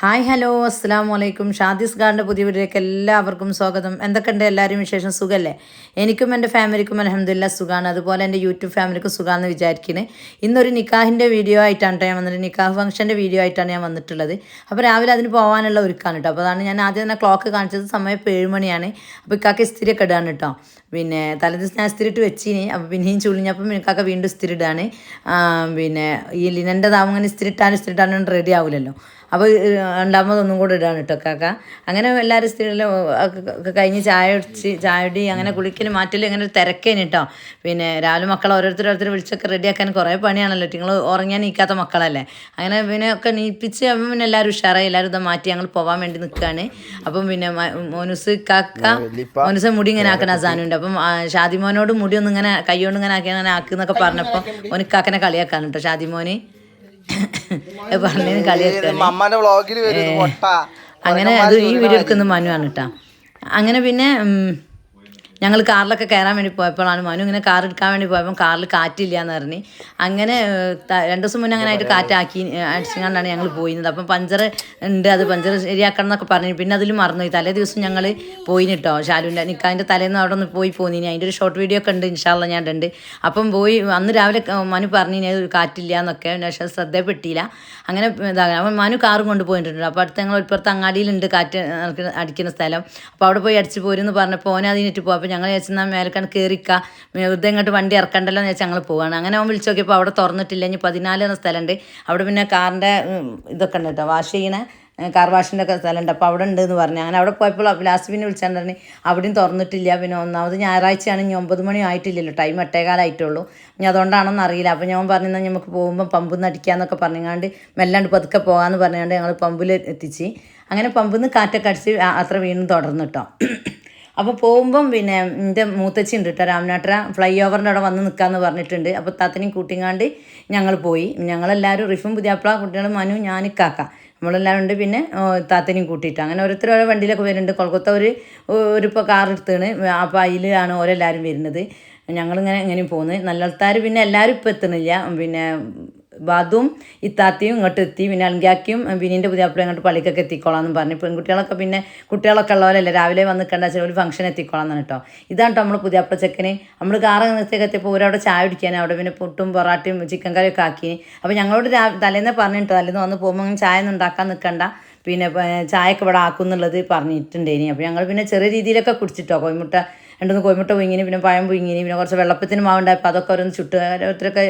Hi hello അസ്സലാമു അലൈക്കും. ഷാദിസ് ഗാർഡിൻ്റെ പുതിയ വീഡിയോയിലേക്ക് എല്ലാവർക്കും സ്വാഗതം. എന്തൊക്കെയുണ്ട് എല്ലാവരും വിശേഷം? സുഖമല്ലേ? എനിക്കും എൻ്റെ ഫാമിലിക്കും അൽഹംദുലില്ലാഹ് സുഖമാണ്. അതുപോലെ എൻ്റെ യൂട്യൂബ് ഫാമിലിക്കും സുഖമാണെന്ന് വിചാരിക്കുന്നത്. ഇന്നൊരു നിക്കാഹിൻ്റെ വീഡിയോ ആയിട്ടാണ് ഞാൻ വന്നത്. നിക്കാഹ് ഫംഗ്ഷൻ്റെ വീഡിയോ ആയിട്ടാണ് ഞാൻ വന്നിട്ടുള്ളത്. അപ്പോൾ രാവിലെ അതിന് പോകാനുള്ള ഒരുക്കാണ് കേട്ടോ. അപ്പോൾ അതാണ് ഞാൻ ആദ്യം തന്നെ ക്ലോക്ക് കാണിച്ചത്. സമയം ഇപ്പോൾ 7 മണിയാണ്. അപ്പോൾ ഇക്കാക്ക് ഇസ്തിരിയൊക്കെ ഇടാണ് കേട്ടോ. പിന്നെ തലേദിവസം ഞാൻ ഇസ്തിരി ഇട്ട് വെച്ചിനി. അപ്പോൾ പിന്നെയും ചുളിഞ്ഞപ്പം ഇക്കാക്ക വീണ്ടും ഇസ്തിരി ഇടാണ്. പിന്നെ ഈ ലിനൻ്റെതാവും ഇങ്ങനെ ഇസ്തിരിട്ടാനും റെഡി ആവില്ലല്ലോ. അപ്പോൾ രണ്ടാമത് ഒന്നും കൂടെ ഇടാണ് കേട്ടോ കാക്ക. അങ്ങനെ എല്ലാവരും സ്ത്രീകളും കഴിഞ്ഞ് ചായടി അങ്ങനെ കുളിക്കൽ മാറ്റൽ അങ്ങനെ ഒരു തിരക്കേന് കേട്ടോ. പിന്നെ രാവിലെ മക്കളെ ഓരോരുത്തർ വിളിച്ചൊക്കെ റെഡിയാക്കാൻ കുറേ പണിയാണല്ലോ. നിങ്ങൾ ഉറങ്ങാൻ നീക്കാത്ത മക്കളല്ലേ. അങ്ങനെ പിന്നെ ഒക്കെ നീപ്പിച്ച് അപ്പം പിന്നെ എല്ലാവരും ഉഷാറായി. എല്ലാവരും ഇതാ മാറ്റി ഞങ്ങൾ പോകാൻ വേണ്ടി നിൽക്കുകയാണ്. അപ്പം പിന്നെ മോനുസ് മുടി ഇങ്ങനെ ആക്കുന്ന അസാനുണ്ട്. അപ്പം ഷാദിമോനോട് മുടി ഒന്നും ഇങ്ങനെ കൈകൊണ്ട് ഇങ്ങനെ ആക്കി അങ്ങനെ ആക്കുന്നൊക്കെ പറഞ്ഞപ്പോൾ ഓനിക്കാക്കനെ കളിയാക്കാണ് കേട്ടോ ഷാദിമോന് പറഞ്ഞു കളിയാക്കാൻ. അങ്ങനെ അത് ഈ വീഡിയോ എടുക്കുന്ന മനുവാണ് കേട്ടോ. അങ്ങനെ പിന്നെ ഞങ്ങൾ കാറിലൊക്കെ കയറാൻ വേണ്ടി പോയപ്പോഴാണ് മനു ഇങ്ങനെ കാർ എടുക്കാൻ വേണ്ടി പോയപ്പോൾ കാറിൽ കാറ്റില്ല എന്ന് പറഞ്ഞ്. അങ്ങനെ 2 ദിവസം മുന്നേ അങ്ങനെ ആയിട്ട് കാറ്റാക്കി അടിച്ചുകൊണ്ടാണ് ഞങ്ങൾ പോയിരുന്നത്. അപ്പം പഞ്ചർ ഉണ്ട്, അത് പഞ്ചർ ശരിയാക്കണം എന്നൊക്കെ പറഞ്ഞു. പിന്നെ അതിൽ മറന്നുപോയി. തലേ ദിവസം ഞങ്ങൾ പോയിന് കേട്ടോ. ഷാലുവിൻ്റെ നിക്കാഹിൻ്റെ തലേന്ന് അവിടെ ഒന്ന് പോന്നിനി. അതിൻ്റെ ഒരു ഷോർട്ട് വീഡിയോ ഒക്കെ ഉണ്ട്, ഇൻഷാല്ല ഞാൻ ഉണ്ട്. അപ്പം പോയി അന്ന് രാവിലെ മനു പറഞ്ഞു കാറ്റില്ല എന്നൊക്കെ, പക്ഷേ ശ്രദ്ധപ്പെട്ടില്ല. അങ്ങനെ ഇതാകാം. അപ്പം മനു കാറും കൊണ്ട് പോയിട്ടുണ്ട്. അപ്പോൾ അടുത്ത് ഞങ്ങൾ ഇപ്പുറത്ത് അങ്ങാടിയിലുണ്ട് കാറ്റ് അടിക്കുന്ന സ്ഥലം. അപ്പോൾ അവിടെ പോയി അടിച്ച് പോരെന്ന് പറഞ്ഞപ്പോൾ ഓനെ അതിനിട്ട് പോകും. അപ്പോൾ ഞങ്ങൾ വെച്ചാൽ മേലക്കാണ് കയറിക്കുക, വെറുതെ ഇങ്ങോട്ട് വണ്ടി ഇറക്കണ്ടല്ലോ എന്ന് വെച്ചാൽ ഞങ്ങൾ പോവുകയാണ്. അങ്ങനെ അവൻ വിളിച്ച് നോക്കിയപ്പോൾ അവിടെ തുറന്നിട്ടില്ല. ഇനി 14 എന്ന സ്ഥലമുണ്ട്. അവിടെ പിന്നെ കാറിൻ്റെ ഇതൊക്കെ ഉണ്ട് കേട്ടോ, വാഷ് ചെയ്യുന്ന കാർ വാഷിൻ്റെ ഒക്കെ സ്ഥലമുണ്ട്. അപ്പോൾ അവിടെ ഉണ്ടെന്ന് പറഞ്ഞു. അങ്ങനെ അവിടെ പോയപ്പോൾ ലാസ്റ്റ് പിന്നെ വിളിച്ചാൽ പറഞ്ഞു അവിടെയും തുറന്നിട്ടില്ല. പിന്നെ ഒന്നാമത് ഞായറാഴ്ചയാണ്, ഇനി 9 മണി ആയിട്ടില്ലല്ലോ, ടൈം 8:15 ഇനി അതുകൊണ്ടാണോന്ന് അറിയില്ല. അപ്പോൾ ഞാൻ പറഞ്ഞാൽ നമുക്ക് പോകുമ്പോൾ പമ്പിൽ നിന്ന് അടിക്കാമെന്നൊക്കെ പറഞ്ഞാണ്ട് മെല്ലാണ്ട് പതുക്കെ പോകാമെന്ന് പറഞ്ഞാണ്ട് ഞങ്ങൾ പമ്പിൽ എത്തിച്ച്. അങ്ങനെ പമ്പിൽ നിന്ന് കാറ്റൊക്കെ അടിച്ച് അത്ര വീണ്ടും തുടർന്നു കേട്ടോ. അപ്പോൾ പോകുമ്പം പിന്നെ എൻ്റെ മൂത്തച്ചി ഉണ്ട് കേട്ടോ, രാമനാട്ടര ഫ്ലൈ ഓവറിൻ്റെ അവിടെ വന്ന് നിൽക്കാമെന്ന് പറഞ്ഞിട്ടുണ്ട്. അപ്പോൾ താത്തനെയും കൂട്ടിങ്ങാണ്ട് ഞങ്ങൾ പോയി. ഞങ്ങളെല്ലാവരും റിഫും പുതിയാപ്പിള കുട്ടികളും മനു ഞാൻ കാക്ക നമ്മളെല്ലാവരും ഉണ്ട്. പിന്നെ താത്തനെയും കൂട്ടിയിട്ട് അങ്ങനെ ഓരോ വണ്ടിയിലൊക്കെ വരുന്നുണ്ട്. കൊൽക്കത്ത ഒരു ഇപ്പോൾ കാർ എടുത്താണ്. അപ്പോൾ അതിലാണ് ഓരെല്ലാവരും വരുന്നത്. ഞങ്ങളിങ്ങനെ എങ്ങനെയും പോകുന്നത്. നല്ല ആൾക്കാർ പിന്നെ എല്ലാവരും ഇപ്പോൾ എത്തുന്നില്ല. പിന്നെ ബാദും ഇത്താത്തിയും ഇങ്ങോട്ട് എത്തി. പിന്നെ അൽഗാക്കിയും ബിനീൻ്റെ പുതിയാപ്പിള ഇങ്ങോട്ട് പള്ളിക്കൊക്കെ എത്തിക്കോളാമെന്ന് പറഞ്ഞു. പെൺകുട്ടികളൊക്കെ പിന്നെ കുട്ടികളൊക്കെ ഉള്ളവരല്ലേ, രാവിലെ വന്ന് നിൽക്കേണ്ട വെച്ചാൽ ഒരു ഫംഗ്ഷൻ എത്തിക്കോളാമെന്നാണ് കേട്ടോ. ഇതാണ് കേട്ടോ നമ്മൾ പുതിയാപ്പിള ചെക്കന്. നമ്മൾ കാറ് നിർത്തിയൊക്കെ എത്തിയപ്പോൾ ഒരവിടെ ചായ കുടിക്കാൻ, അവിടെ പിന്നെ പുട്ടും പൊറാട്ടയും ചിക്കൻ കറിയൊക്കെ ആക്കി. അപ്പോൾ ഞങ്ങളോട് തലേന്ന് പറഞ്ഞിട്ടോ, തലേന്ന് വന്ന് പോകുമ്പോൾ അങ്ങനെ ചായ ഒന്നും ഉണ്ടാക്കാൻ നിൽക്കണ്ട, പിന്നെ ചായയൊക്കെ ഇവിടെ ആക്കും എന്നുള്ളത് പറഞ്ഞിട്ടുണ്ടേനി. അപ്പോൾ ഞങ്ങൾ പിന്നെ ചെറിയ രീതിയിലൊക്കെ കുടിച്ചിട്ടോ. കോഴിമുട്ട 2 കോഴിമുട്ട പുഴുങ്ങിനി, പിന്നെ പഴം പുഴുങ്ങിനി, പിന്നെ കുറച്ച് വെള്ളപ്പത്തിന് മാവുണ്ടായപ്പോൾ അതൊക്കെ ഓരോന്ന് ചുട്ട് ഓരോരുത്തരൊക്കെ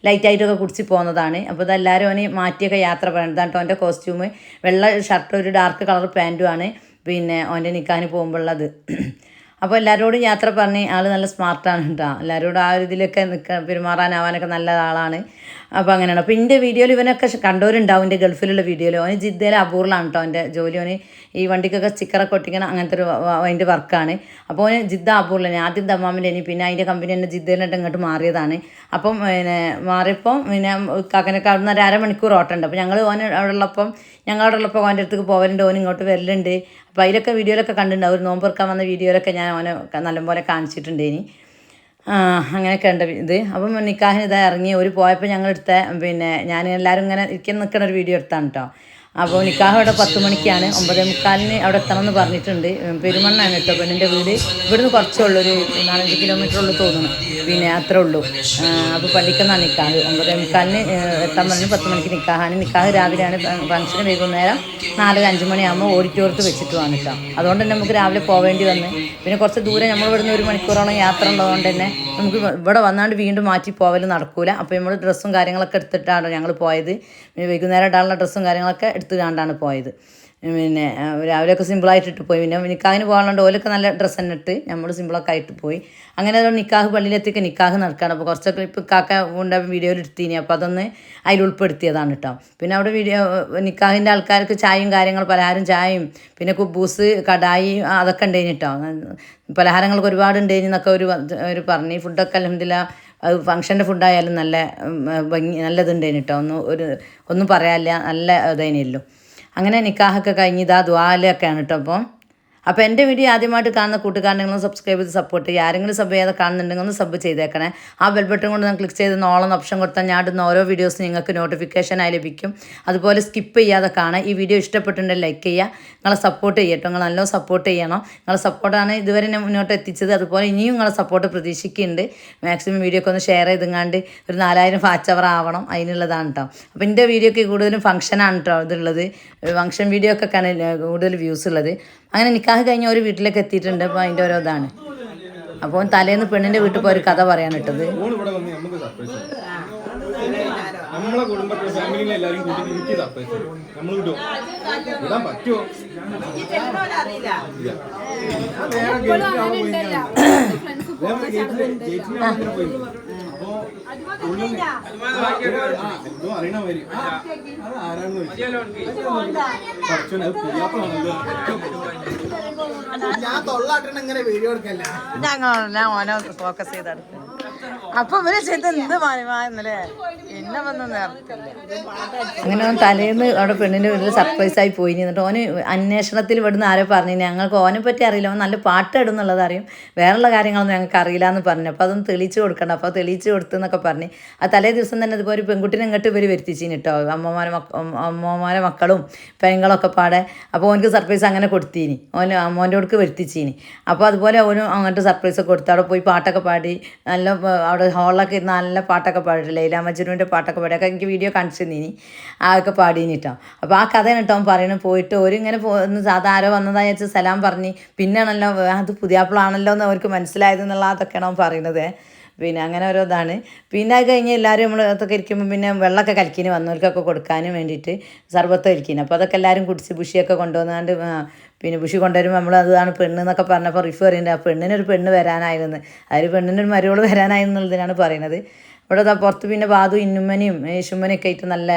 ലൈറ്റായിട്ടൊക്കെ കുടിച്ച് പോകുന്നതാണ്. അപ്പോൾ ഇതെല്ലാവരും അവന് മാറ്റിയൊക്കെ യാത്ര പറയുന്നത്. കേട്ടോ അവൻ്റെ കോസ്റ്റ്യൂം വെള്ള ഷർട്ട്, ഒരു ഡാർക്ക് കളർ പാൻറ്റുമാണ് പിന്നെ അവൻ്റെ നിക്കാഹിന് പോകുമ്പോഴുള്ളത്. അപ്പോൾ എല്ലാവരോടും യാത്ര പറഞ്ഞ് ആൾ നല്ല സ്മാർട്ടാണ് കേട്ടോ. എല്ലാവരോടും ആ ഒരു ഇതിലൊക്കെ പെരുമാറാനാവാനൊക്കെ നല്ല ആളാണ്. അപ്പോൾ അങ്ങനെയാണ്. അപ്പോൾ എൻ്റെ വീഡിയോയിൽ ഇവനൊക്കെ കണ്ടവരുണ്ടാവും, എൻ്റെ ഗൾഫിലുള്ള വീഡിയോയിൽ. അവന് ജിദ്ദയിൽ അപൂർവമാണ് കേട്ടോ അവൻ്റെ ജോലി. അവന് ഈ വണ്ടിക്കൊക്കെ സ്റ്റിക്കറൊക്കെ ഒട്ടിക്കണം, അങ്ങനത്തെ ഒരു അതിൻ്റെ വർക്കാണ്. അപ്പോൾ അവന് ജിദ്ദ അപൂർവമാണ്. ആദ്യം ദമ്മാമിൽ ഇനി പിന്നെ അതിൻ്റെ കമ്പനി തന്നെ ജിദ്ദയിലിട്ട് ഇങ്ങോട്ട് മാറിയതാണ്. അപ്പം പിന്നെ മാറിയപ്പോൾ പിന്നെ കാക്കനൊക്കെ അവിടെ നിന്ന് 1/2 മണിക്കൂർ ഓട്ടമുണ്ട്. അപ്പോൾ ഞങ്ങൾ ഓൻ അവിടെ ഉള്ളപ്പം ഞങ്ങളവിടെ ഉള്ളപ്പോൾ അവൻ്റെ അടുത്തേക്ക് പോകലുണ്ട്, ഓൻ ഇങ്ങോട്ട് വരലുണ്ട്. അപ്പോൾ അതിലൊക്കെ വീഡിയോയിലൊക്കെ കണ്ടിട്ടുണ്ടാവും. ഒരു നോമ്പെറുക്കാൻ വന്ന വീഡിയോയിലൊക്കെ ഞാൻ അവനെ നല്ലപോലെ കാണിച്ചിട്ടുണ്ട്. ഇനി അങ്ങനെയൊക്കെ ഉണ്ട് ഇത്. അപ്പം നിക്കാഹിന് ഇതാ ഇറങ്ങി ഒരു പോയപ്പോൾ ഞങ്ങളെടുത്ത പിന്നെ ഞാൻ എല്ലാവരും ഇങ്ങനെ ഇരിക്കാൻ നിൽക്കുന്ന ഒരു വീഡിയോ എടുത്താണ് കേട്ടോ. അപ്പോൾ നിക്കാഹ് അവിടെ 10 മണിക്കാണ്, 9:45 അവിടെ എത്തണമെന്ന് പറഞ്ഞിട്ടുണ്ട്. പെരുമണ്ണാണ് കേട്ടോ പെണ്ണിൻ്റെ വീട്. ഇവിടുന്ന് കുറച്ചേ ഉള്ളൂ, ഒരു 4-5 കിലോമീറ്റർ ഉള്ളൂ തോന്നുന്നു. പിന്നെ അത്രേ ഉള്ളൂ. അപ്പോൾ പള്ളിക്കെന്നാണ് നിക്കാഹ്. 9:45 എത്താൻ പറഞ്ഞു. 10 മണിക്ക് നിക്കാഹാണ്. നിക്കാഹ് രാവിലെയാണ്, ഫംഗ്ഷന് വൈകുന്നേരം 4-5 മണിയാകുമ്പോൾ ഓഡിറ്റോറിയത്ത് വെച്ചിട്ട് വന്നു കേട്ടോ. അതുകൊണ്ട് തന്നെ നമുക്ക് രാവിലെ പോവേണ്ടി വന്ന്. പിന്നെ കുറച്ച് ദൂരം നമ്മൾ ഇവിടുന്ന് 1 മണിക്കൂറോളം യാത്ര ഉള്ളതുകൊണ്ട് തന്നെ നമുക്ക് ഇവിടെ വന്നാണ്ട് വീണ്ടും മാറ്റി പോവൽ നടക്കൂല. അപ്പോൾ നമ്മൾ ഡ്രസ്സും കാര്യങ്ങളൊക്കെ എടുത്തിട്ടാണ് ഞങ്ങൾ പോയത്. വൈകുന്നേരം ഇടാനുള്ള ഡ്രസ്സും കാര്യങ്ങളൊക്കെ എടുത്തുകൊണ്ടാണ് പോയത്. പിന്നെ രാവിലെയൊക്കെ സിമ്പിളായിട്ടിട്ട് പോയി. പിന്നെ നിക്കാഹിന് പോകാനുണ്ട് ഓലൊക്കെ നല്ല ഡ്രസ്സ് തന്നെ ഇട്ട് നമ്മൾ സിമ്പിളൊക്കെ ആയിട്ട് പോയി. അങ്ങനെ നിക്കാഹ് പള്ളിയിലെത്തിയൊക്കെ നിക്കാഹ് നടക്കുകയാണ്. അപ്പോൾ കുറച്ചൊക്കെ ഇപ്പോൾ കാക്ക കൊണ്ട് വീഡിയോയിൽ എടുത്തിനി. അപ്പോൾ അതൊന്ന് അതിൽ ഉൾപ്പെടുത്തിയതാണ് കേട്ടോ. പിന്നെ അവിടെ നിക്കാഹിൻ്റെ ആൾക്കാർക്ക് ചായയും കാര്യങ്ങൾ, പലഹാരം ചായയും പിന്നെ കുബൂസ് കടായി അതൊക്കെ ഉണ്ടായിന് കേട്ടോ. പലഹാരങ്ങൾക്ക് ഒരുപാട് ഉണ്ടായിന് എന്നൊക്കെ ഒരു പറഞ്ഞ്. ഫുഡൊക്കെ അൽഹംദുലില്ലാ അത് ഫംഗ്ഷൻ്റെ ഫുഡായാലും നല്ല നല്ലതുണ്ടായിന് കേട്ടോ. ഒന്നും പറയാനില്ല, നല്ല ഇതായിനല്ലോ. അങ്ങനെ നിക്കാഹൊക്കെ കഴിഞ്ഞ് ഇതാ ദ്വാലൊക്കെയാണ് കേട്ടോ. അപ്പോൾ അപ്പോൾ എൻ്റെ വീഡിയോ ആദ്യമായിട്ട് കാണുന്ന കൂട്ടുകാരനെങ്കിലും സബ്സ്ക്രൈബ് ചെയ്ത് സപ്പോർട്ട് ചെയ്യുക. ആരെങ്കിലും സബ് ചെയ്യാതെ കാണുന്നുണ്ടെങ്കിൽ ഒന്ന് സബ് ചെയ്തേക്കണേ. ആ ബെൽ ബട്ടൺ കൊണ്ട് ഞാൻ ക്ലിക്ക് ചെയ്ത് ഓളെന്ന ഓപ്ഷൻ കൊടുത്താൽ ഞാൻ ഇടുന്ന ഓരോ വീഡിയോസും നിങ്ങൾക്ക് നോട്ടിഫിക്കേഷനായി ലഭിക്കും. അതുപോലെ സ്കിപ്പ് ചെയ്യാതെ കാണാം. ഈ വീഡിയോ ഇഷ്ടപ്പെട്ടിട്ടുണ്ടെങ്കിൽ ലൈക്ക് ചെയ്യുക. നിങ്ങളെ സപ്പോർട്ട് ചെയ്യട്ടോ. നിങ്ങൾ നല്ലോണം സപ്പോർട്ട് ചെയ്യണം. നിങ്ങളെ സപ്പോർട്ടാണ് ഇതുവരെ ഞാൻ മുന്നോട്ട് എത്തിച്ചത്. അതുപോലെ ഇനിയും നിങ്ങളെ സപ്പോർട്ട് പ്രതീക്ഷിക്കുന്നുണ്ട്. മാക്സിമം വീഡിയോ ഒക്കെ ഒന്ന് ഷെയർ ചെയ്തെങ്ങാണ്ട് ഒരു 4000 വാച്ച് അവർ ആവണം. അതിനുള്ളതാണ് കേട്ടോ. അപ്പോൾ എൻ്റെ വീഡിയോക്ക് കൂടുതലും ഫംഗ്ഷനാണ് കേട്ടോ ഇതുള്ളത്. ഫംഗ്ഷൻ വീഡിയോ ഒക്കെ ആണ് കൂടുതൽ വ്യൂസ് ഉള്ളത്. അങ്ങനെ നിക്കാഹ് കഴിഞ്ഞ ഒരു വീട്ടിലേക്ക് എത്തിയിട്ടുണ്ട്. അപ്പോൾ അതിൻ്റെ ഓരോ ഇതാണ്. അപ്പോൾ തലേന്ന് പെണ്ണിൻ്റെ വീട്ടിൽ പോയി ഒരു കഥ പറയാൻ ഇട്ടത്. നമ്മളെ കുടുംബത്തിലെ ഫാമിലിയിലെ എല്ലാവരും കൂട്ടി എനിക്ക് സർപ്രൈസ് നമ്മൾ കിട്ടുമോ ഇടാൻ പറ്റുമോ എന്തോ അറിയണ മാതിരി ആരാണെന്ന് ഞാൻ തൊള്ളാട്ടണ ഇങ്ങനെ വീഡിയോ എടുക്കല്ല ഞാൻ ഓനോ ഫോക്കസ് ചെയ്തെടുക്കും. അപ്പൊ ഇവര് ചെയ്ത് എന്ത് മാനമായെന്നല്ലേ എന്നെ വന്ന് നേർത്തില്ല. അങ്ങനെ ഓൻ തലേന്ന് അവിടെ പെണ്ണിൻ്റെ വീട്ടിൽ സർപ്രൈസ് ആയി പോയി. എന്നിട്ട് ഓന് അന്വേഷണത്തിൽ ഇവിടുന്ന് ആരോ പറഞ്ഞു ഞങ്ങൾക്ക് ഓനെ പറ്റി അറിയില്ല, ഓൻ നല്ല പാട്ട് ഇടുന്നുള്ളത് അറിയും, വേറെയുള്ള കാര്യങ്ങളൊന്നും ഞങ്ങൾക്ക് അറിയില്ല എന്ന് പറഞ്ഞു. അപ്പോൾ അതൊന്ന് തെളിയിച്ച് കൊടുക്കണ്ട. അപ്പോൾ തെളിയിച്ച് കൊടുത്തു എന്നൊക്കെ പറഞ്ഞ് ആ തലേ ദിവസം തന്നെ ഇതുപോലെ ഒരു പെൺകുട്ടിനെ ഇങ്ങോട്ട് ഇവർ വരുത്തിച്ചിന് കേട്ടോ. അമ്മമാരെ മക്കളും പെങ്ങളൊക്കെ പാടെ. അപ്പോൾ ഓനക്ക് സർപ്രൈസ് അങ്ങനെ കൊടുത്തീനി. മോൻ്റെ അടുക്ക് വരുത്തിച്ചീനി. അപ്പോൾ അതുപോലെ ഓനും അങ്ങോട്ട് സർപ്രൈസ് ഒക്കെ കൊടുത്തു. അവിടെ പോയി പാട്ടൊക്കെ പാടി നല്ല അവിടെ ഹോളിലൊക്കെ ഇരുന്ന് നല്ല പാട്ടൊക്കെ പാടിയിട്ട് ലൈല മജ്നുവിൻ്റെ പാട്ടൊക്കെ പാടിയൊക്കെ എനിക്ക് വീഡിയോ കാണിച്ചു തന്നീനി. അതൊക്കെ പാടീനിട്ടോ. അപ്പോൾ ആ കഥയാണ് കേട്ടോ പറയണത്. പോയിട്ട് ഒരിങ്ങനെ ഒന്ന് സാധാ ആരോ വന്നതായി വെച്ച് സലാം പറഞ്ഞ് പിന്നെയാണല്ലോ അത് പുതിയാപ്പിളാണല്ലോ എന്ന് അവർക്ക് മനസ്സിലായത് എന്നുള്ള അതൊക്കെയാണ് അവൻ പറയുന്നത്. പിന്നെ അങ്ങനെ ഓരോ ഇതാണ്. പിന്നെ അത് കഴിഞ്ഞ് എല്ലാവരും നമ്മൾ അതൊക്കെ ഇരിക്കുമ്പോൾ പിന്നെ വെള്ളമൊക്കെ കലക്കിന് വന്നവർക്കൊക്കെ കൊടുക്കാനും വേണ്ടിയിട്ട് സർബത്ത് കഴിക്കുന്നു. അപ്പോൾ അതൊക്കെ എല്ലാവരും കുടിച്ച് ബുഷിയൊക്കെ കൊണ്ടുവന്നാണ്ട് പിന്നെ ബുഷി കൊണ്ടുവരുമ്പോൾ നമ്മൾ അതാണ് പെണ്ണ് എന്നൊക്കെ പറഞ്ഞപ്പോൾ റിഫ് പറയുന്നുണ്ട് ആ പെണ്ണിനൊരു പെണ്ണ് വരാനായിരുന്നു, അതിൽ പെണ്ണിനൊരു മരുവോൾ വരാനായിരുന്നുള്ളതിനാണ് പറയുന്നത്. ഇവിടെ പുറത്ത് പിന്നെ ബാദു ഇന്നുമ്മനെയും യേശുമ്മനെയൊക്കെ ആയിട്ട് നല്ല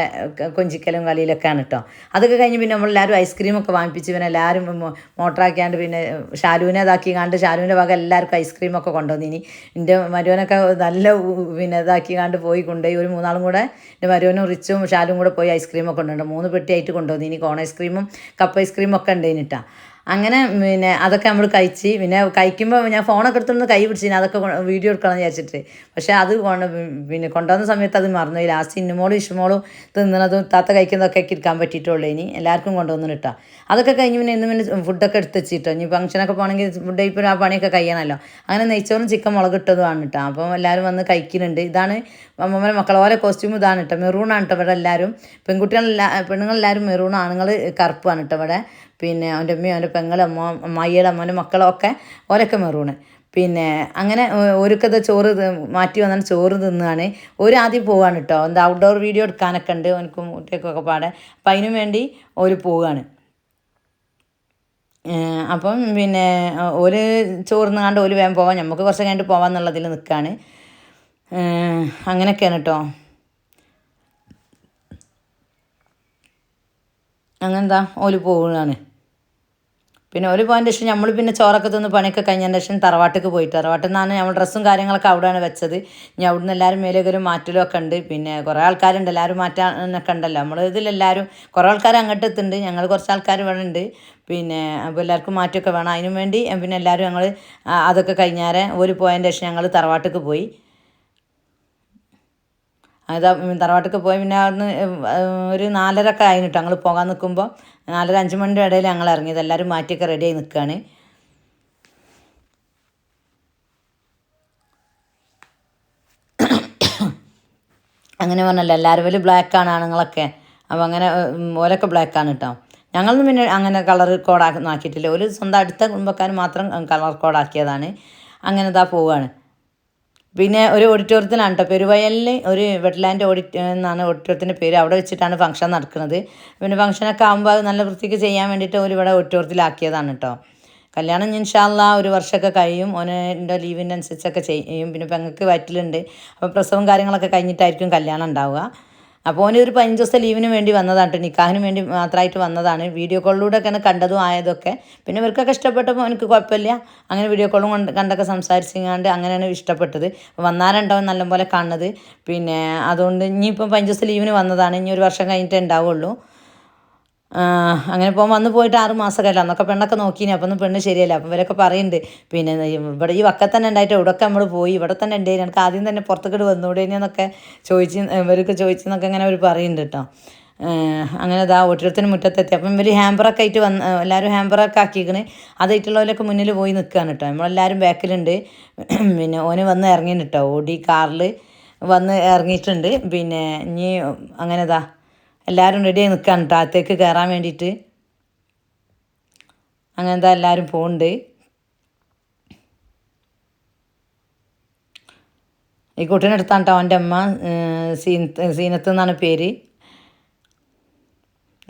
കൊഞ്ചിക്കലും കളിയിലൊക്കെയാണ് കേട്ടോ. അതൊക്കെ കഴിഞ്ഞ് പിന്നെ നമ്മളെല്ലാവരും ഐസ്ക്രീമൊക്കെ വാങ്ങിപ്പിച്ച് പിന്നെ എല്ലാവരും മോട്ടറാക്കിയാണ്ട് പിന്നെ ഷാലുവിനെ ഇതാക്കി കണ്ട് ഷാലുവിൻ്റെ വക എല്ലാവർക്കും ഐസ്ക്രീമൊക്കെ കൊണ്ടുവന്നിനി. എൻ്റെ മരുവനൊക്കെ നല്ല പിന്നെ ഇതാക്കി കണ്ട് പോയി കൊണ്ടുപോയി. ഒരു 3 ആളും കൂടെ എൻ്റെ മരുവനും റിച്ചും ഷാലും കൂടെ പോയി ഐസ്ക്രീമൊക്കെ കൊണ്ടുണ്ട്. 3 പെട്ടിയായിട്ട് കൊണ്ടുവന്നിനി. കോൺ ഐസ്ക്രീമും കപ്പ് ഐസ്ക്രീമൊക്കെ ഉണ്ടായിട്ടാ. അങ്ങനെ പിന്നെ അതൊക്കെ നമ്മൾ കഴിച്ച് പിന്നെ കഴിക്കുമ്പോൾ ഞാൻ ഫോണൊക്കെ എടുത്തുകൊണ്ട് കൈ പിടിച്ചിന് അതൊക്കെ വീഡിയോ എടുക്കണം വിചാരിച്ചിട്ട്. പക്ഷേ അത് പിന്നെ കൊണ്ടുവന്ന സമയത്ത് അത് മറന്നു. ലാസ്റ്റ് ഇന്നുമോളും ഇഷുമോളും തിന്നണതും താത്ത കഴിക്കുന്നതൊക്കെ എടുക്കാൻ പറ്റിയിട്ടുള്ളൂ. ഇനി എല്ലാവർക്കും കൊണ്ടുവന്നു കിട്ടാം. അതൊക്കെ കഴിഞ്ഞ് പിന്നെ ഇന്ന് പിന്നെ ഫുഡൊക്കെ എടുത്ത് വെച്ചിട്ടോ. ഇനി ഫംഗ്ഷനൊക്കെ പോകണമെങ്കിൽ ഫുഡ് ഇപ്പോൾ ആ പണിയൊക്കെ കഴിയണമല്ലോ. അങ്ങനെ നെയ്ച്ചോറും ചിക്കൻ മുളക് ഇട്ടതുമാണ് കേട്ടോ. അപ്പം എല്ലാവരും വന്ന് കഴിക്കുന്നുണ്ട്. ഇതാണ് അമ്മമ്മ മക്കളെ ഓരോ കോസ്റ്റ്യൂം ഇതാണ് കേട്ടോ. മെറൂണാണ് കേട്ടോ ഇവിടെ എല്ലാവരും. പെണ്ണുങ്ങളെല്ലാവരും മെറൂൺ, ആണുങ്ങൾ കറുപ്പാണ് കേട്ടോ ഇവിടെ. പിന്നെ അവൻ്റെ അമ്മയും അവൻ്റെ പെങ്ങളും അമ്മായിയുടെ അമ്മൻ്റെ മക്കളൊക്കെ ഓരൊക്കെ മെറൂണ്. പിന്നെ അങ്ങനെ ഒരുക്കത് ചോറ് മാറ്റി വന്നാൽ ചോറ് തിന്നുകയാണ്. ആദ്യം പോവുകയാണ് കേട്ടോ. എന്താ ഔട്ട്ഡോർ വീഡിയോ എടുക്കാനൊക്കെ ഉണ്ട് എനിക്കും കുട്ടികൾക്കൊക്കെ പാടെ. അപ്പം അതിനു വേണ്ടി പോവുകയാണ്. അപ്പം പിന്നെ ചോറിന്ന് കണ്ട് വേഗം പോവാം, നമുക്ക് കുറച്ച് കഴിഞ്ഞിട്ട് പോകാമെന്നുള്ളതിൽ നിൽക്കുകയാണ്. അങ്ങനെയൊക്കെയാണ് കേട്ടോ. അങ്ങനെന്താ പോവുകയാണ്. പിന്നെ പോയതിൻ്റെ ശേഷം നമ്മൾ പിന്നെ ചോറൊക്കെ തിന്ന് പണിയൊക്കെ കഴിഞ്ഞതിൻ്റെ ശേഷം തറവാട്ടിലേക്ക് പോയിട്ട് തറവാട്ടിൽ നിന്നാണ് നമ്മൾ ഡ്രസ്സും കാര്യങ്ങളൊക്കെ അവിടെയാണ് വെച്ചത്. ഇനി അവിടുന്ന് എല്ലാവരും മേലേക്കൊരു മാറ്റലും ഒക്കെ ഉണ്ട്. പിന്നെ കുറേ ആൾക്കാരുണ്ട്, എല്ലാവരും മാറ്റാനൊക്കെ ഉണ്ടല്ലോ. നമ്മൾ ഇതിലെല്ലാവരും കുറേ ആൾക്കാർ അങ്ങോട്ട് എത്തുന്നുണ്ട്, ഞങ്ങൾ കുറച്ച് ആൾക്കാർ ഇവിടെ ഉണ്ട്. പിന്നെ അപ്പോൾ എല്ലാവർക്കും മാറ്റമൊക്കെ വേണം. അതിനു വേണ്ടി പിന്നെ എല്ലാവരും ഞങ്ങൾ അതൊക്കെ കഴിഞ്ഞാൽ പോയതിൻ്റെ ശേഷം ഞങ്ങൾ തറവാട്ടിലേക്ക് പോയി. തറവാട്ടിലേക്ക് പോയി പിന്നെ അവിടുന്ന് ഒരു 4:30 ഒക്കെ ആയിട്ടോ ഞങ്ങൾ പോകാൻ നിൽക്കുമ്പോൾ. 4-5 മണിയുടെ ഇടയിൽ ഞങ്ങൾ ഇറങ്ങിയത്. എല്ലാവരും മാറ്റിയൊക്കെ റെഡിയായി നിൽക്കുകയാണ്. അങ്ങനെ പറഞ്ഞല്ലോ എല്ലാവരും വലിയ ബ്ലാക്കാണ് ആണുങ്ങളൊക്കെ. അപ്പോൾ അങ്ങനെ ഓലൊക്കെ ബ്ലാക്കാണ് കേട്ടോ. ഞങ്ങളൊന്നും പിന്നെ അങ്ങനെ കളർ കോഡാക്കിയിട്ടില്ല. ഒരു സ്വന്തം അടുത്ത കുടുംബക്കാർ മാത്രം കളർ കോഡാക്കിയതാണ്. അങ്ങനെ പോവുകയാണ്. പിന്നെ ഒരു ഓഡിറ്റോറിയത്തിലാണ് കേട്ടോ, പെരുവയലിൽ ഒരു വെറ്റ്ലാൻഡ് എന്നാണ് ഓഡിറ്റോറിയത്തിൻ്റെ പേര്. അവിടെ വെച്ചിട്ടാണ് ഫംഗ്ഷൻ നടക്കുന്നത്. പിന്നെ ഫംഗ്ഷനൊക്കെ ആകുമ്പോൾ അത് നല്ല വൃത്തിക്ക് ചെയ്യാൻ വേണ്ടിയിട്ട് ഇവിടെ ഓഡിറ്റോറിയത്തിലാക്കിയതാണ് കേട്ടോ. കല്യാണം ഇൻഷാ അല്ലാഹ് 1 വർഷമൊക്കെ കഴിയും. ഓൻ്റെ ലീവിൻ്റെ അനുസരിച്ചൊക്കെ ചെയ്യും. പിന്നെ പെങ്ങൾക്ക് വയറ്റിലുണ്ട്. അപ്പോൾ പ്രസവം കാര്യങ്ങളൊക്കെ കഴിഞ്ഞിട്ടായിരിക്കും കല്യാണം ഉണ്ടാവുക. അപ്പോൾ ഓന് ഒരു 15 ദിവസത്തെ ലീവിന് വേണ്ടി വന്നതാണ് കേട്ടോ. നിക്കാഹിന് വേണ്ടി മാത്രമായിട്ട് വന്നതാണ്. വീഡിയോ കോളിലൂടെയൊക്കെയാണ് കണ്ടതും ആയതൊക്കെ. പിന്നെ ഇവർക്കൊക്കെ ഇഷ്ടപ്പെട്ടപ്പോൾ എനിക്ക് കുഴപ്പമില്ല. അങ്ങനെ വീഡിയോ കോളും കണ്ടൊക്കെ സംസാരിച്ചിങ്ങാണ്ട് അങ്ങനെയാണ് ഇഷ്ടപ്പെട്ടത്. വന്നാലുണ്ടാവും നല്ലപോലെ കാണുന്നത്. പിന്നെ അതുകൊണ്ട് ഇനിയിപ്പം 15 ദിവസത്തെ ലീവിന് വന്നതാണ്. ഇനി 1 വർഷം കഴിഞ്ഞിട്ടേ ഉണ്ടാവുള്ളൂ. അങ്ങനെ വന്ന് പോയിട്ട് 6 മാസമൊക്കെ അന്നൊക്കെ പെണ്ണൊക്കെ നോക്കിനി അപ്പം ഒന്നും പെണ്ണ് ശരിയല്ല. അപ്പം ഇവരൊക്കെ പറയുന്നുണ്ട് പിന്നെ ഇവിടെ ഈ വക്കത്ത് തന്നെ ഉണ്ടായിട്ട് ഇവിടെയൊക്കെ നമ്മൾ പോയി ഇവിടെ തന്നെ ഉണ്ടായി എനിക്ക് ആദ്യം തന്നെ പുറത്തേക്കിട്ട് വന്നുകൂടേനെന്നൊക്കെ ഇവർക്ക് ചോദിച്ചെന്നൊക്കെ അങ്ങനെ അവർ പറയുന്നുണ്ട് കേട്ടോ. അങ്ങനെ ഇതാ ഓരോരുത്തരും മുറ്റത്തെത്തി. അപ്പം ഇവർ ഹാമ്പറൊക്കെ ആയിട്ട് എല്ലാവരും ഹാമ്പറൊക്കെ ആക്കിക്കണ്. അതായിട്ടുള്ളവരൊക്കെ മുന്നിൽ പോയി നിൽക്കുകയാണ് കേട്ടോ. നമ്മളെല്ലാവരും ബാക്കിലുണ്ട്. പിന്നെ ഓന് വന്ന് ഇറങ്ങിയിട്ടുണ്ട് കേട്ടോ. ഓടി കാറിൽ വന്ന് ഇറങ്ങിയിട്ടുണ്ട്. പിന്നെ ഇനി അങ്ങനെ ഇതാ എല്ലാവരും റെഡിയായി നിൽക്കുകയാണ് കേട്ടോ അകത്തേക്ക് കയറാൻ വേണ്ടിയിട്ട്. അങ്ങനെന്താ എല്ലാവരും പോകുന്നുണ്ട്. ഈ കുട്ടീനെ എടുത്താണ് കേട്ടോ അവൻ്റെ അമ്മ സീനത്ത് എന്നാണ് പേര്.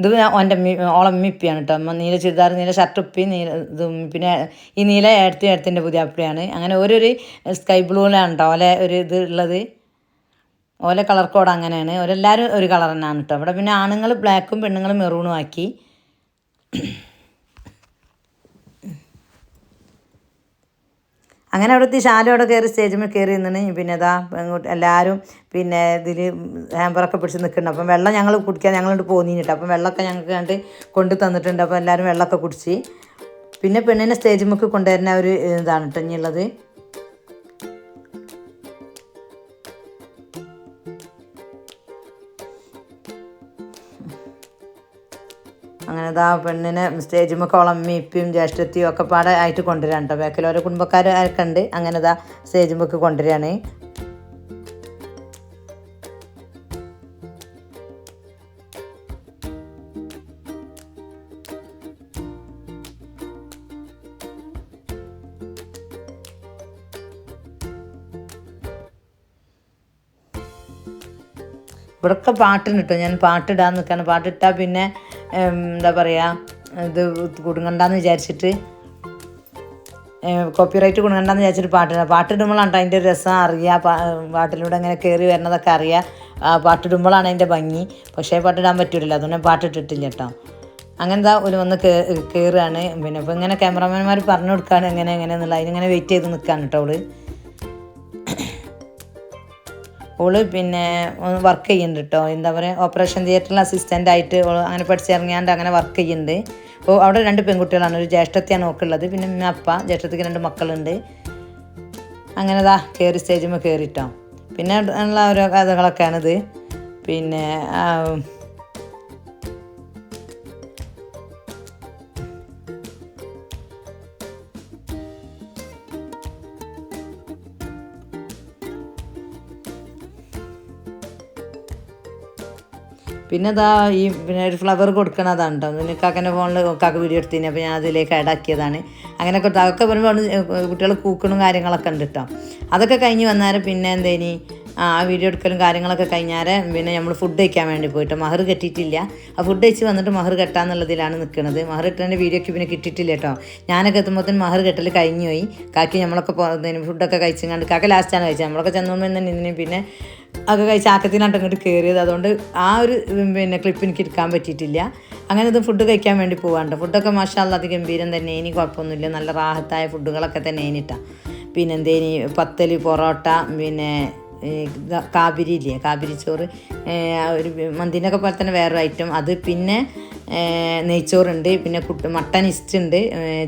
ഇത് ഓൻ്റെ ഓളമ്മിപ്പിയാണ് കേട്ടോ. അമ്മ നീല ചുരിദാർ നീല ഷർട്ട് ഉപ്പി ഇതും പിന്നെ ഈ നീല ഏടത്തിൻ്റെ പുതിയാപ്പിളയാണ്. അങ്ങനെ ഓരോരു സ്കൈ ബ്ലൂവിലാണ് കേട്ടോ ഓലെ ഒരു ഇത് ഉള്ളത്. ഓലെ കളർ കോഡ് അങ്ങനെയാണ്. ഓരെല്ലാവരും ഒരു കളർ തന്നെയാണ് കേട്ടോ. ഇവിടെ പിന്നെ ആണുങ്ങൾ ബ്ലാക്കും പെണ്ണുങ്ങൾ മെറൂണും ആക്കി. അങ്ങനെ അവിടുത്തെ ശാലം അവിടെ കയറി സ്റ്റേജിൽ കയറി നിന്നിന്. പിന്നെ ഇതാ എല്ലാവരും പിന്നെ ഇതിൽ ഹാമ്പറൊക്കെ പിടിച്ച് നിൽക്കുന്നുണ്ട്. അപ്പം വെള്ളം ഞങ്ങൾ കുടിക്കാൻ ഞങ്ങളോട് പോന്നിട്ട്. അപ്പം വെള്ളമൊക്കെ ഞങ്ങൾക്ക് കണ്ട് കൊണ്ട് തന്നിട്ടുണ്ട്. അപ്പോൾ എല്ലാവരും വെള്ളമൊക്കെ കുടിച്ച് പിന്നെ പെണ്ണിനെ സ്റ്റേജിലേക്ക് കൊണ്ടുവരുന്ന ഒരു ഇതാണ് കേട്ടോ ഇനിയുള്ളത്. അങ്ങനെ ഇതാ പെണ്ണിനെ സ്റ്റേജിൽ അമ്മയും ഇപ്പയും ജ്യേഷ്ഠത്തിയും ഒക്കെ പാടെ ആയിട്ട് കൊണ്ടുവരാൻ കേട്ടോ. ബാക്കിൽ ഓരോ കുടുംബക്കാരൊക്കെ ഉണ്ട്. അങ്ങനെ ഇതാ സ്റ്റേജിൽ കൊണ്ടുവരികയാണ്. ഇവിടെയൊക്കെ പാട്ടുണ്ട് കേട്ടോ. ഞാൻ പാട്ടിടാൻ നിൽക്കുകയാണ്. പാട്ടിട്ടാൽ പിന്നെ എന്താ പറയുക ഇത് കുടുങ്ങണ്ടെന്ന് വിചാരിച്ചിട്ട് കോപ്പിറൈറ്റ് കുടുങ്ങണ്ടെന്ന് വിചാരിച്ചിട്ട് പാട്ടിടുമ്പോഴാണ് കേട്ടോ അതിൻ്റെ രസം അറിയുക. പാട്ടിലൂടെ അങ്ങനെ കയറി വരുന്നതൊക്കെ അറിയുക. പാട്ടിടുമ്പോഴാണ് അതിൻ്റെ ഭംഗി. പക്ഷേ പാട്ടിടാൻ പറ്റില്ലല്ലോ, അതുകൊണ്ട് പാട്ടിട്ടിട്ടില്ല കേട്ടോ. അങ്ങനെന്താ ഒരു വന്ന് കയറുകയാണ്. പിന്നെ ഇപ്പോൾ ഇങ്ങനെ ക്യാമറമാൻമാർ പറഞ്ഞു കൊടുക്കുകയാണ് എങ്ങനെയെന്നുള്ള അതിനിങ്ങനെ വെയിറ്റ് ചെയ്ത് നിൽക്കുകയാണ് കേട്ടോ അവള്. ഓള് പിന്നെ വർക്ക് ചെയ്യുന്നുണ്ട് കേട്ടോ. എന്താ പറയുക ഓപ്പറേഷൻ തിയേറ്ററിൽ അസിസ്റ്റൻ്റായിട്ട് അങ്ങനെ പഠിച്ചിറങ്ങിയാണ്ട് അങ്ങനെ വർക്ക് ചെയ്യുന്നുണ്ട്. അപ്പോൾ അവിടെ 2 പെൺകുട്ടികളാണ്. ഒരു ജ്യേഷ്ഠത്തിയാണ് നോക്കുള്ളത്. പിന്നെ അപ്പ ജ്യേഷ്ഠത്തിക്ക് 2 മക്കളുണ്ട്. അങ്ങനെ ഇതാ കയറി സ്റ്റേജിൽ കയറിട്ടോ. പിന്നെ ഉള്ള ഓരോ കഥകളൊക്കെയാണിത്. പിന്നെ പിന്നെ ഇതാ ഈ പിന്നെ ഒരു ഫ്ലവർ കൊടുക്കണതാണ് കേട്ടോ. പിന്നെ കാക്കൻ്റെ ഫോണിൽ കാക്ക വീഡിയോ എടുത്തിന്. അപ്പോൾ ഞാൻ അതിലേക്ക് ആഡാക്കിയതാണ്. അങ്ങനെയൊക്കെ അതൊക്കെ പറയുമ്പോൾ കുട്ടികൾ കൂക്കണും കാര്യങ്ങളൊക്കെ ഉണ്ട് കേട്ടോ. അതൊക്കെ കഴിഞ്ഞ് വന്നേരം പിന്നെ എന്തേനി ആ വീഡിയോ എടുക്കലും കാര്യങ്ങളൊക്കെ കഴിഞ്ഞാൽ പിന്നെ നമ്മൾ ഫുഡ് കഴിക്കാൻ വേണ്ടി പോയിട്ട് മഹർ കെട്ടിയിട്ടില്ല. ആ ഫുഡ് കഴിച്ച് വന്നിട്ട് മഹർ കെട്ടാന്നുള്ളതിലാണ് നിൽക്കുന്നത്. മഹർ കെട്ടേൻ്റെ വീഡിയോക്ക് പിന്നെ കിട്ടിയിട്ടില്ല കേട്ടോ. ഞാനൊക്കെ എത്തുമ്പോഴത്തേനും മഹർ കെട്ടൽ കഴിഞ്ഞു പോയി. കാക്കി നമ്മളൊക്കെ ഫുഡൊക്കെ കഴിച്ചുകൊണ്ട് കാക്ക ലാസ്റ്റാണ് കഴിച്ചത്. നമ്മളൊക്കെ ചെന്നോമ്പോൾ തന്നെ ഇതിന് പിന്നെ ഒക്കെ കഴിച്ച് ആക്കത്തിനായിട്ട് അങ്ങോട്ട് കയറിയത്. അതുകൊണ്ട് ആ ഒരു പിന്നെ ക്ലിപ്പ് എനിക്ക് എടുക്കാൻ പറ്റിയിട്ടില്ല. അങ്ങനെ ഇത് ഫുഡ് കഴിക്കാൻ വേണ്ടി പോകാണ്ട്. ഫുഡൊക്കെ മാഷാഅല്ലാഹ് അതിഗംഭീരം തന്നെ. ഇനി കുഴപ്പമൊന്നുമില്ല. നല്ല റാഹത്തായ ഫുഡുകളൊക്കെ തന്നെ ഏനിട്ടാ. പിന്നെ എന്തേനി പത്തൽ, പൊറോട്ട, പിന്നെ കാബിരി ഇല്ലേ, കാബിരി ചോറ്, ഒരു മന്തിനൊക്കെ പോലെ തന്നെ വേറൊരു ഐറ്റം അത്. പിന്നെ നെയ്ച്ചോറുണ്ട്. പിന്നെ മട്ടൻ ഇസ്റ്റ് ഉണ്ട്,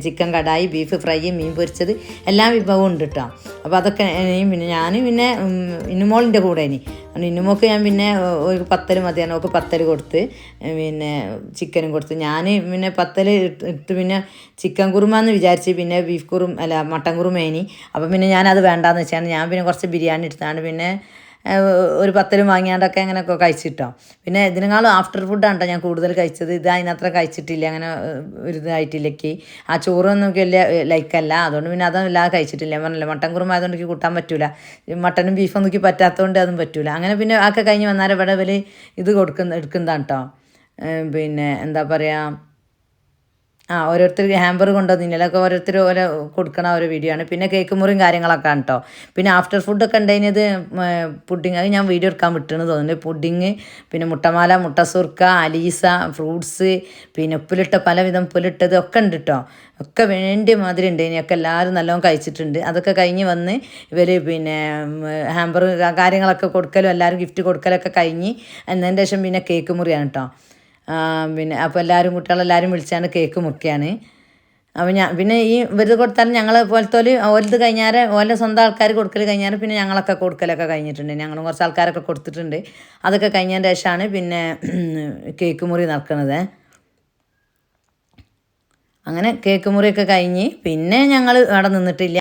ചിക്കൻ കടായി, ബീഫ് ഫ്രൈ, മീൻ പൊരിച്ചത്, എല്ലാ വിഭവവും ഉണ്ട് കേട്ടോ. അപ്പോൾ അതൊക്കെ പിന്നെ ഞാൻ പിന്നെ ഇന്നുമോളിൻ്റെ കൂടെ ഇന്നുമോൾക്ക് ഞാൻ പിന്നെ ഒരു പത്തൽ മതിയാണ്. ഓൾക്ക് പത്തൽ കൊടുത്ത് പിന്നെ ചിക്കനും കൊടുത്ത്. ഞാൻ പിന്നെ പത്തൽ ഇട്ട് പിന്നെ ചിക്കൻ കുറുമ എന്ന് വിചാരിച്ച് പിന്നെ ബീഫ് മട്ടൻ കുറുമേനി. അപ്പം പിന്നെ ഞാനത് വേണ്ടാന്ന് വെച്ചാണ് ഞാൻ പിന്നെ കുറച്ച് ബിരിയാണി എടുത്താണ് പിന്നെ ഒരു പത്തലും വാങ്ങിയാണ്ടൊക്കെ അങ്ങനെയൊക്കെ കഴിച്ചിട്ടോ. പിന്നെ ഇതിനേക്കാളും ആഫ്റ്റർ ഫുഡാണ് കേട്ടോ ഞാൻ കൂടുതൽ കഴിച്ചത്. ഇത് അതിനത്ര കഴിച്ചിട്ടില്ല. അങ്ങനെ ഒരു ഇതായിട്ടില്ലേക്ക് ആ ചോറൊന്നും എനിക്ക് വലിയ ലൈക്കല്ല. അതുകൊണ്ട് പിന്നെ അതൊന്നും ഇല്ലാതെ കഴിച്ചിട്ടില്ല. ഞാൻ പറഞ്ഞില്ല മട്ടൻ കുറുമ ആയതുകൊണ്ട് എനിക്ക് കൂട്ടാൻ പറ്റൂല. മട്ടനും ബീഫൊന്നും എനിക്ക് പറ്റാത്തതുകൊണ്ട് അതും പറ്റൂല. അങ്ങനെ പിന്നെ ഒക്കെ കഴിഞ്ഞ് വന്നാൽ ഇവിടെ ഇത് എടുക്കുന്നതാണ് കേട്ടോ. പിന്നെ എന്താ പറയുക ഓരോരുത്തർക്ക് ഹാമ്പർ കൊണ്ടുവന്നില്ല. അതൊക്കെ ഓരോരുത്തർ ഓരോ കൊടുക്കണ ഓരോ വീഡിയോ ആണ്. പിന്നെ കേക്ക് മുറിയും കാര്യങ്ങളൊക്കെ ആണ് കേട്ടോ. പിന്നെ ആഫ്റ്റർ ഫുഡൊക്കെ ഉണ്ടായിരുന്നത് പുഡിങ്. അത് ഞാൻ വീഡിയോ എടുക്കാൻ വിട്ടെന്ന് തോന്നുന്നു. പുഡിങ്, പിന്നെ മുട്ടമാല, മുട്ടസുർക്ക, അലീസ, ഫ്രൂട്ട്സ്, പിന്നെ ഉപ്പിലിട്ട പലവിധം ഉപ്പിലിട്ടത് ഒക്കെ ഉണ്ട് കേട്ടോ. ഒക്കെ വേണ്ടിയ മാതിരി ഉണ്ട്. ഇനിയൊക്കെ എല്ലാവരും നല്ലോണം കഴിച്ചിട്ടുണ്ട്. അതൊക്കെ കഴിഞ്ഞ് വന്ന് ഇവർ പിന്നെ ഹാമ്പർ കാര്യങ്ങളൊക്കെ കൊടുക്കലും എല്ലാവരും ഗിഫ്റ്റ് കൊടുക്കലൊക്കെ കഴിഞ്ഞ് എന്നതിന് ശേഷം പിന്നെ കേക്ക് മുറിയാണ് കേട്ടോ. പിന്നെ അപ്പോൾ എല്ലാവരും കുട്ടികളെല്ലാവരും വിളിച്ചാണ് കേക്ക് മുറിക്കുകയാണ്. അപ്പോൾ പിന്നെ ഈ ഇവർ കൊടുത്താലും ഞങ്ങൾ പോലത്തെ ഓലത് കഴിഞ്ഞാൽ ഓലെ സ്വന്തം ആൾക്കാർ കൊടുക്കൽ കഴിഞ്ഞാൽ പിന്നെ ഞങ്ങളൊക്കെ കൊടുക്കലൊക്കെ കഴിഞ്ഞിട്ടുണ്ട്. ഞങ്ങളും കുറച്ച് ആൾക്കാരൊക്കെ കൊടുത്തിട്ടുണ്ട്. അതൊക്കെ കഴിഞ്ഞതിന് ശേഷമാണ് പിന്നെ കേക്ക് മുറി നടക്കുന്നത്. അങ്ങനെ കേക്ക് മുറിയൊക്കെ കഴിഞ്ഞ് പിന്നെ ഞങ്ങൾ അവിടെ നിന്നിട്ടില്ല.